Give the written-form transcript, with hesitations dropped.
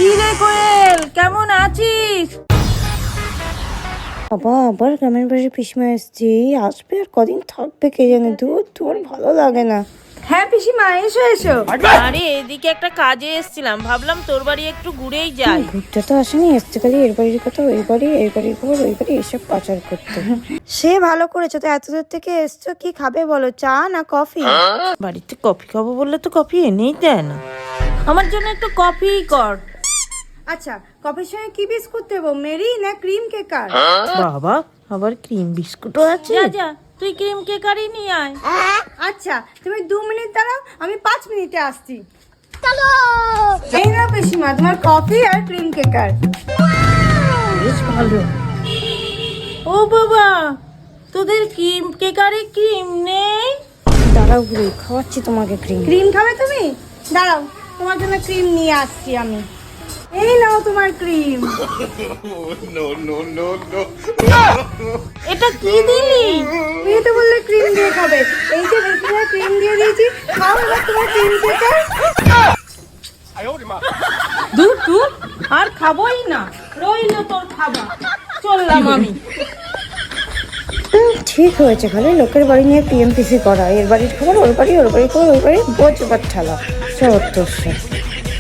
কি রে কোয়েল, কেমন আছিস? বাবা আবার গ্রামের বাড়ি পিসিমা এসছি, আসবে আর কদিন থাকবে কে জানে। তোর ভালো লাগে না। হ্যাঁ পিসিমা, এসো এসো। আরে এদিকে একটা কাজে এসেছিলাম, ভাবলাম তোর বাড়ি একটু ঘুরেই যাই। ঘুরতে তো আসেনি, এসছে খালি এর বাড়ির কথা, ওই বাড়ি, এই বাড়ির খবর, ওই বাড়ি, এসব পাচার করতে। সে ভালো করেছো তো, এত দূর থেকে এসছো। কি খাবে বলো, চা না কফি? বাড়িতে কফি খাবো বললে তো কফি এনেই দেয় না। আমার জন্য একটু কফি কর। আচ্ছা, কফির সঙ্গে কি বিস্কুট দেবো, মেরি না ক্রিম কেকার? বাবা, আবার ক্রিম বিস্কুটও আছে? যা যা, তুই ক্রিম কেকারই নিয়ে আয়। আচ্ছা, তুমি 2 মিনিট দাঁড়াও, আমি 5 মিনিটে আসছি। এই না পিসিমা, তোমার কফি আর ক্রিম কেকার। বেশ ভালো। ও বাবা, তোদের ক্রিম কেকারে ক্রিম নেই? দাঁড়াও বুড়ি, খাওয়াচ্ছি তোমাকে ক্রিম। ক্রিম খাবে তুমি? দাঁড়াও, তোমার জন্য ক্রিম নিয়ে আসছি আমি। এই নাও তোমার ক্রিম। এটা কি দিলি? তুমি তো বললে ক্রিম দিয়ে খাবে, এই যে বেশিরভাগ ক্রিম দিয়ে দিয়েছি, খাও এবার তোমার ক্রিম কেকার। দূর দূর, আর খাবোই না, রইল তোর খাবার। চললাম আমি। ঠিক হয়েছে, খালি লোকের বাড়ি নিয়ে পিএমপিসি করা। এর বাড়ির খবর ওর বাড়ি, ওর বাড়ির খবর ওর বাড়ি, বোঝবার ঠেলা। চত্বর।